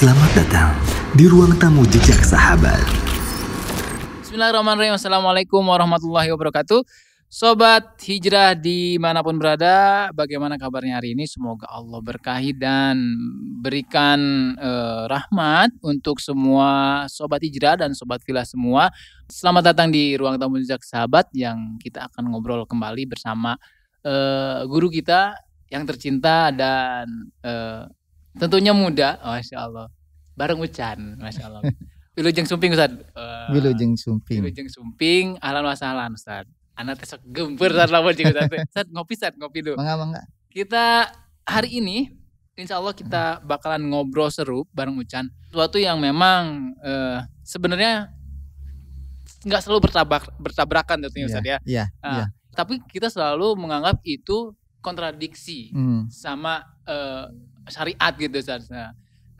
Selamat datang di ruang tamu jejak sahabat. Bismillahirrahmanirrahim. Assalamualaikum warahmatullahi wabarakatuh. Sobat Hijrah dimanapun berada, bagaimana kabarnya hari ini? Semoga Allah berkahi dan berikan rahmat untuk semua Sobat Hijrah dan Sobat Villa semua. Selamat datang di ruang tamu jejak sahabat yang kita akan ngobrol kembali bersama guru kita yang tercinta dan tentunya muda, Masya Allah. Bareng Ucan, Masya Allah. Wilujeng Sumping Ustaz. Wilujeng Sumping. Wilujeng Sumping, ahlan wa sahlan Ustaz. Anak tesok gempur Ustaz lawan juga Ustaz. Ustaz ngopi dulu. Mangga. Kita hari ini insya Allah kita bakalan ngobrol seru bareng Ucan. Sesuatu yang memang sebenarnya nggak selalu bertabrakan tentunya Ustaz ya. Iya. Tapi kita selalu menganggap itu kontradiksi sama syariat gitu Ustaz.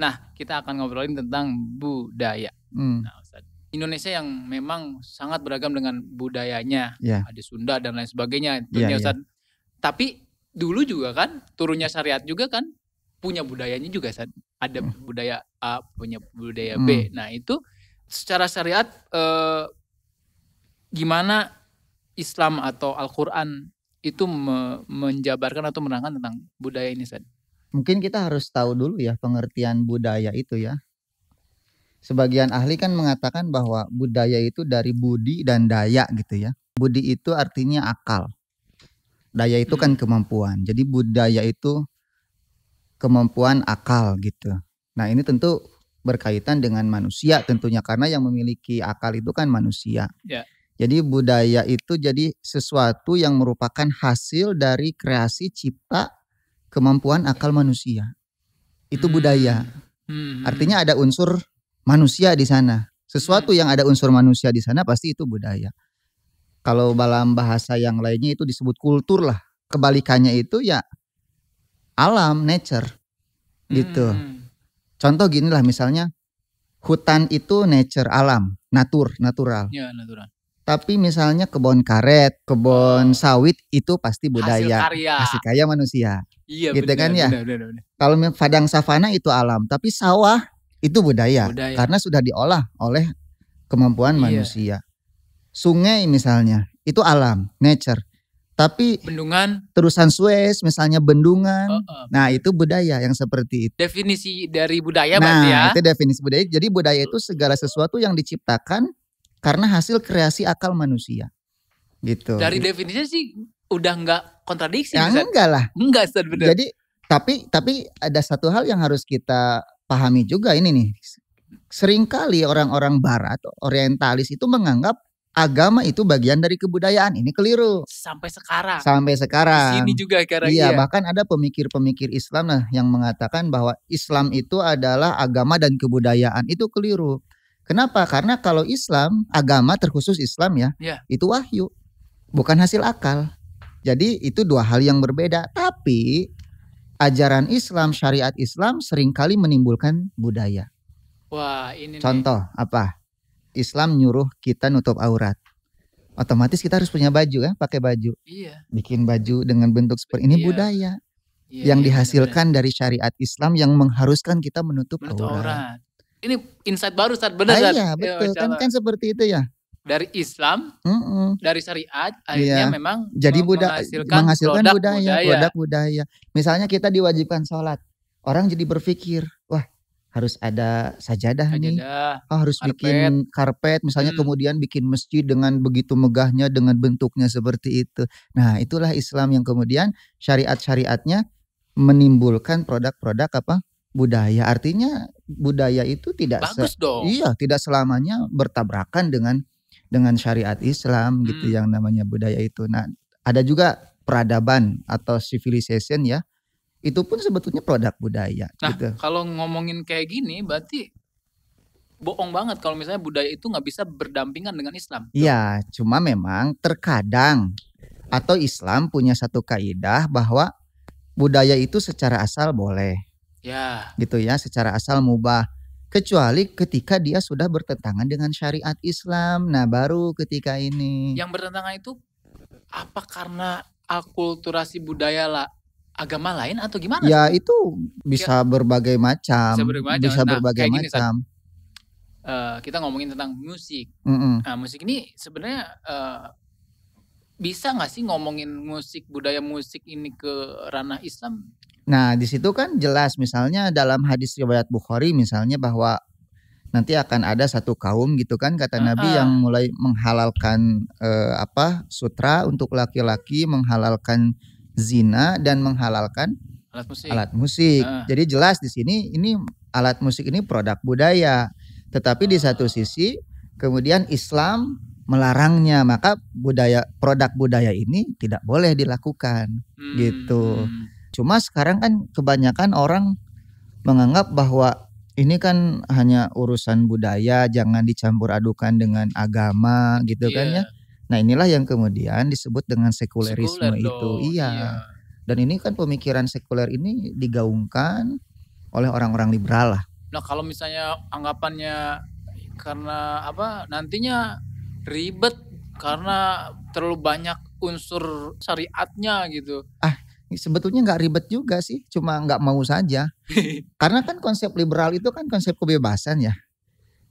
Nah, kita akan ngobrolin tentang budaya. Nah, Ustaz, Indonesia yang memang sangat beragam dengan budayanya, ada Sunda dan lain sebagainya, tentunya Ustaz. Tapi dulu juga kan turunnya syariat juga kan punya budayanya juga Ustaz. Ada budaya A, punya budaya B. Nah, itu secara syariat gimana Islam atau Al-Qur'an itu menjabarkan atau menerangkan tentang budaya ini Ustaz? Mungkin kita harus tahu dulu ya pengertian budaya itu ya. Sebagian ahli kan mengatakan bahwa budaya itu dari budi dan daya gitu ya. Budi itu artinya akal. Daya itu kan kemampuan. Jadi budaya itu kemampuan akal gitu. Nah ini tentu berkaitan dengan manusia tentunya. Karena yang memiliki akal itu kan manusia. Ya. Jadi budaya itu jadi sesuatu yang merupakan hasil dari kreasi cipta kemampuan akal manusia. Itu budaya. Artinya ada unsur manusia di sana. Sesuatu yang ada unsur manusia di sana pasti itu budaya. Kalau dalam bahasa yang lainnya itu disebut kultur lah. Kebalikannya itu ya alam, nature. Gitu. Contoh gini lah misalnya hutan itu nature, alam, natural. Ya, natural. Tapi misalnya kebun karet, kebun sawit itu pasti budaya. Hasil karya manusia. Iya, gitu benar, kan ya. Benar. Kalau padang savana itu alam, tapi sawah itu budaya. Karena sudah diolah oleh kemampuan manusia. Sungai misalnya itu alam, nature. Tapi bendungan, terusan Suez misalnya bendungan. Nah, itu budaya yang seperti itu. Definisi dari budaya berarti ya. Nah, itu definisi budaya. Jadi budaya itu segala sesuatu yang diciptakan karena hasil kreasi akal manusia. Gitu. Dari definisinya sih udah enggak kontradiksi. Ya enggak lah. Enggak Ustaz, benar. Jadi tapi ada satu hal yang harus kita pahami juga ini nih. Seringkali orang-orang barat, orientalis itu menganggap agama itu bagian dari kebudayaan. Ini keliru. Sampai sekarang. Di sini juga sekarang. Iya, bahkan ada pemikir-pemikir Islam lah yang mengatakan bahwa Islam itu adalah agama dan kebudayaan. Itu keliru. Kenapa? Karena kalau Islam, agama terkhusus Islam ya, itu wahyu, bukan hasil akal. Jadi itu dua hal yang berbeda. Tapi ajaran Islam, syariat Islam seringkali menimbulkan budaya. Wah, ini contoh nih. Apa? Islam nyuruh kita nutup aurat. Otomatis kita harus punya baju ya, pakai baju. Iya. Bikin baju dengan bentuk seperti ini budaya. Yang dihasilkan dari syariat Islam yang mengharuskan kita menutup aurat. Ini insight baru Ustaz, benar Ustaz? Iya betul, kan seperti itu ya. Dari Islam, dari syariat, akhirnya memang jadi menghasilkan produk budaya. Misalnya kita diwajibkan sholat, orang jadi berpikir, wah harus ada sajadah nih, harus bikin karpet, misalnya kemudian bikin masjid dengan begitu megahnya, dengan bentuknya seperti itu. Nah itulah Islam yang kemudian syariat-syariatnya menimbulkan produk-produk apa? Budaya. Artinya budaya itu tidak tidak selamanya bertabrakan dengan syariat Islam gitu yang namanya budaya itu. Nah, ada juga peradaban atau civilization ya. Itu pun sebetulnya produk budaya. Nah, gitu. Kalau ngomongin kayak gini berarti bohong banget kalau misalnya budaya itu nggak bisa berdampingan dengan Islam. Iya, cuma memang terkadang atau Islam punya satu kaidah bahwa budaya itu secara asal boleh. Ya. Gitu ya, secara asal mubah. Kecuali ketika dia sudah bertentangan dengan syariat Islam. Nah baru ketika ini. Yang bertentangan itu apa karena akulturasi budaya lah agama lain atau gimana? Ya sebenernya? Itu bisa berbagai macam. Bisa berbagai macam. Kita ngomongin tentang musik. Nah, musik ini sebenarnya bisa nggak sih ngomongin musik, budaya musik ini ke ranah Islam? Nah, di situ kan jelas misalnya dalam hadis riwayat Bukhari misalnya bahwa nanti akan ada satu kaum gitu kan kata Nabi yang mulai menghalalkan sutra untuk laki-laki, menghalalkan zina dan menghalalkan alat musik. Jadi jelas di sini ini alat musik ini produk budaya. Tetapi di satu sisi kemudian Islam melarangnya, maka produk budaya ini tidak boleh dilakukan gitu. Cuma sekarang kan kebanyakan orang menganggap bahwa ini kan hanya urusan budaya, jangan dicampur adukan dengan agama gitu kan ya. Nah, inilah yang kemudian disebut dengan sekulerisme itu. Iya. Dan ini kan pemikiran sekuler ini digaungkan oleh orang-orang liberal lah. Nah, kalau misalnya anggapannya karena nantinya ribet karena terlalu banyak unsur syariatnya gitu. Sebetulnya nggak ribet juga sih, cuma nggak mau saja. Karena kan konsep liberal itu kan konsep kebebasan ya.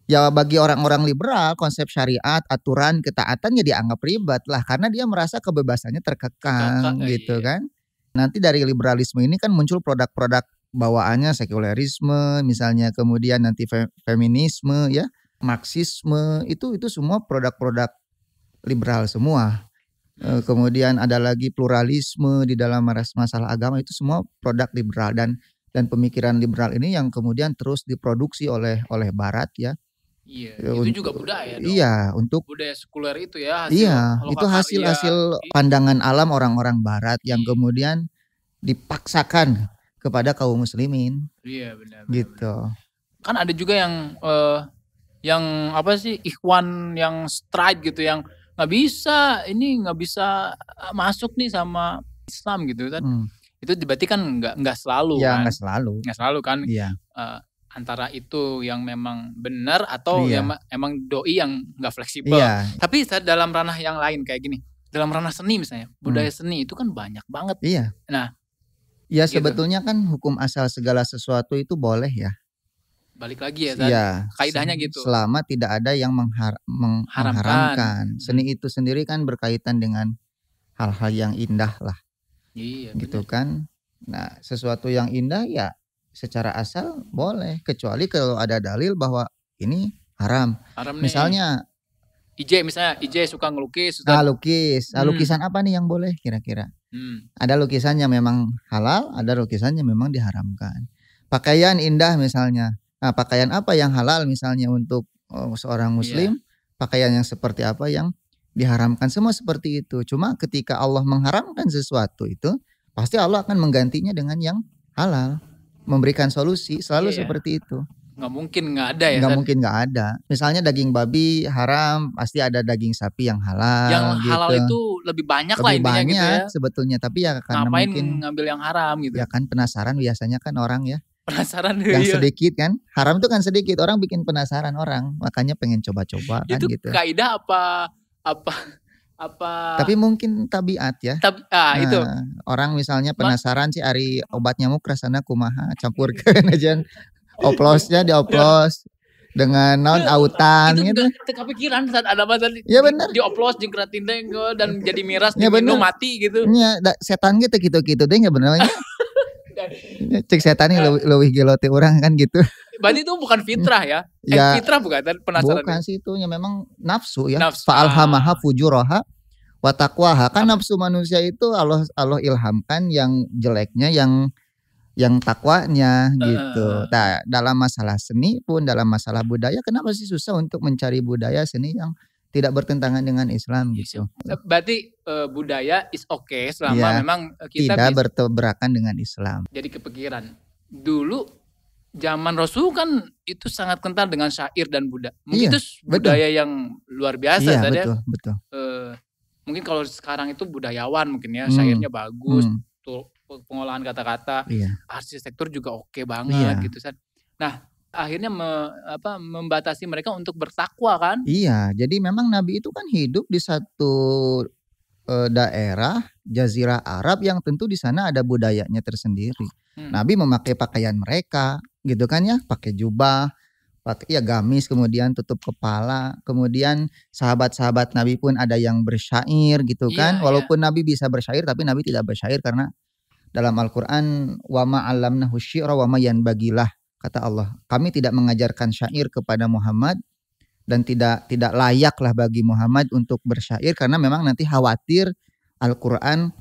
Ya bagi orang-orang liberal konsep syariat, aturan, ketaatan ya dianggap ribet lah. Karena dia merasa kebebasannya terkekang gitu kan. Nanti dari liberalisme ini kan muncul produk-produk bawaannya sekulerisme misalnya. Kemudian nanti feminisme ya, marxisme itu semua produk-produk liberal semua. Kemudian ada lagi pluralisme di dalam masalah agama, itu semua produk liberal dan pemikiran liberal ini yang kemudian terus diproduksi oleh Barat ya. Iya, itu juga budaya dong. Iya, untuk budaya sekuler itu ya. Itu hasil pandangan alam orang-orang Barat yang kemudian dipaksakan kepada kaum muslimin. Iya, benar. Gitu. Kan ada juga yang ikhwan yang strike gitu, yang nggak bisa masuk nih sama Islam gitu kan. Itu berarti kan nggak selalu ya, kan. Nggak selalu kan. Iya. Antara itu yang memang benar atau yang emang doi yang nggak fleksibel. Iya. Tapi dalam ranah yang lain kayak gini, dalam ranah seni misalnya, budaya seni itu kan banyak banget. Iya. Nah, ya gitu. Sebetulnya kan hukum asal segala sesuatu itu boleh ya. Balik lagi ya tadi. Kaidahnya gitu. Selama tidak ada yang mengharamkan. Seni itu sendiri kan berkaitan dengan hal-hal yang indah lah. Iya. Gitu kan. Nah, sesuatu yang indah ya secara asal boleh, kecuali kalau ada dalil bahwa ini haram. Misalnya IJ suka ngelukis. Lukis. Lukisan apa nih yang boleh kira-kira? Ada lukisan yang memang halal, ada lukisan yang memang diharamkan. Pakaian indah misalnya. Nah, pakaian apa yang halal misalnya untuk seorang muslim, pakaian yang seperti apa yang diharamkan, semua seperti itu. Cuma ketika Allah mengharamkan sesuatu itu, pasti Allah akan menggantinya dengan yang halal, memberikan solusi, selalu seperti itu. Nggak mungkin nggak ada ya? Nggak mungkin nggak ada. Misalnya daging babi haram, pasti ada daging sapi yang halal. Yang halal itu lebih banyak lah intinya gitu ya. Sebetulnya, tapi ya karena ngapain mungkin ngambil yang haram gitu. Ya kan penasaran biasanya kan orang ya. Penasaran yang sedikit kan, haram itu kan sedikit, orang bikin penasaran orang, makanya pengen coba-coba kan itu gitu. Kaidah apa tapi mungkin tabiat ya. Itu orang misalnya penasaran sih ari obat nyamuk rasana kumaha, campurkeun aja oplosnya dioplos dengan non autan gitu. Itu kepikiran saat ada tadi. Ya benar. Dioplos jeung keratin dan jadi miras ya, minum mati gitu. Nya setan gitu deh nya benernya. Cek setan ini leuwih gelo teh urang kan gitu. Berarti itu bukan fitrah ya? Fitrah bukan penasaran. Bukan sih itu memang nafsu ya. Fa'alhamaha fujuraha wa taqwaha. Kan nafsu manusia itu Allah ilhamkan yang jeleknya yang takwanya gitu. Nah, dalam masalah seni pun, dalam masalah budaya, kenapa sih susah untuk mencari budaya seni yang tidak bertentangan dengan Islam gitu. Berarti budaya is okay selama memang kita tidak bertabrakan dengan Islam. Jadi kepikiran dulu zaman Rasul kan itu sangat kental dengan syair dan budaya. Mungkin itu budaya yang luar biasa. Betul. Mungkin kalau sekarang itu budayawan mungkin ya, syairnya bagus, tuh pengolahan kata-kata, arsitektur juga oke banget gitu kan. Nah, akhirnya membatasi mereka untuk bertakwa kan? Iya, jadi memang Nabi itu kan hidup di satu daerah Jazirah Arab yang tentu di sana ada budayanya tersendiri. Nabi memakai pakaian mereka gitu kan ya, pakai jubah, pakai ya gamis, kemudian tutup kepala, kemudian sahabat-sahabat Nabi pun ada yang bersyair gitu kan. Walaupun Nabi bisa bersyair tapi Nabi tidak bersyair karena dalam Al-Qur'an wa ma 'allamnahu syi'ra wa ma yanbagilah, kata Allah. Kami tidak mengajarkan syair kepada Muhammad dan tidak layaklah bagi Muhammad untuk bersyair karena memang nanti khawatir Al-Qur'an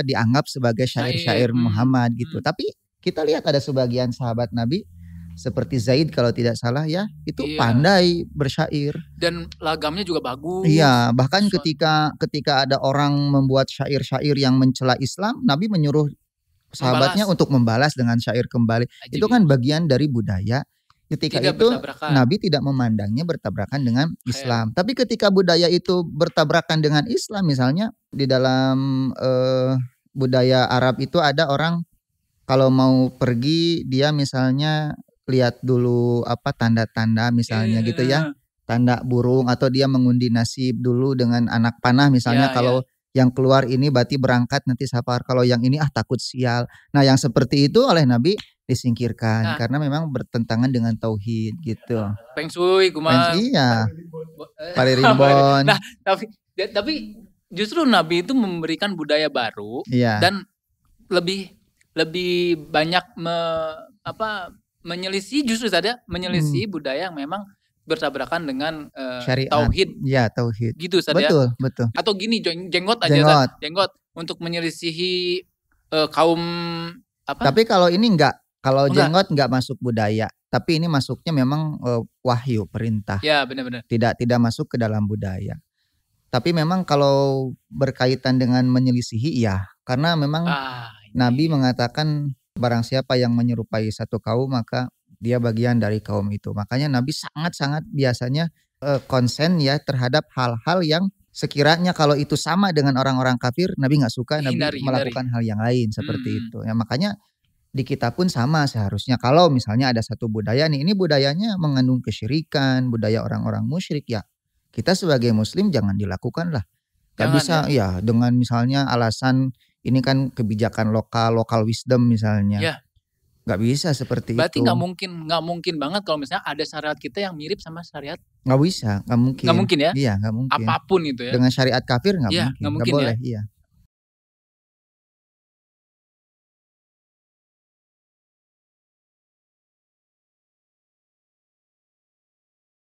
dianggap sebagai syair-syair Muhammad gitu. Tapi kita lihat ada sebagian sahabat Nabi seperti Zaid kalau tidak salah ya, itu pandai bersyair dan lagamnya juga bagus. Iya, bahkan ketika ada orang membuat syair-syair yang mencela Islam, Nabi menyuruh sahabatnya untuk membalas dengan syair kembali. Itu kan bagian dari budaya. Ketika tidak itu Nabi tidak memandangnya bertabrakan dengan Islam. Tapi ketika budaya itu bertabrakan dengan Islam, misalnya di dalam budaya Arab itu ada orang kalau mau pergi dia misalnya lihat dulu tanda-tanda misalnya gitu ya, tanda burung, atau dia mengundi nasib dulu dengan anak panah misalnya, kalau yang keluar ini berarti berangkat nanti safar, kalau yang ini takut sial. Nah yang seperti itu oleh Nabi disingkirkan karena memang bertentangan dengan tauhid gitu. Feng Shui kumaha. Iya. Paririmbon. Nah, tapi justru Nabi itu memberikan budaya baru dan lebih banyak menyelisih budaya yang memang bertabrakan dengan syariat, tauhid. Ya, tauhid. Gitu Ustaz ya. Betul. Atau gini, jenggot aja jenggot untuk menyelisihi kaum Tapi kalau ini enggak. Kalau jenggot enggak masuk budaya, tapi ini masuknya memang wahyu, perintah. Ya, benar-benar. Tidak masuk ke dalam budaya. Tapi memang kalau berkaitan dengan menyelisihi karena memang Nabi mengatakan barang siapa yang menyerupai satu kaum maka dia bagian dari kaum itu. Makanya Nabi sangat-sangat biasanya konsen ya terhadap hal-hal yang sekiranya kalau itu sama dengan orang-orang kafir, Nabi nggak suka, Nabi melakukan hal yang lain seperti itu. Ya makanya di kita pun sama seharusnya. Kalau misalnya ada satu budaya nih, ini budayanya mengandung kesyirikan, budaya orang-orang musyrik, ya kita sebagai Muslim jangan dilakukan lah. Gak bisa ya dengan misalnya alasan ini kan kebijakan lokal wisdom misalnya. Ya. Gak bisa seperti Berarti itu. Berarti nggak mungkin banget kalau misalnya ada syariat kita yang mirip sama syariat. Nggak bisa, nggak mungkin. Nggak mungkin ya? Iya, nggak mungkin. Apapun itu ya. Dengan syariat kafir nggak mungkin. Nggak boleh, ya? Iya.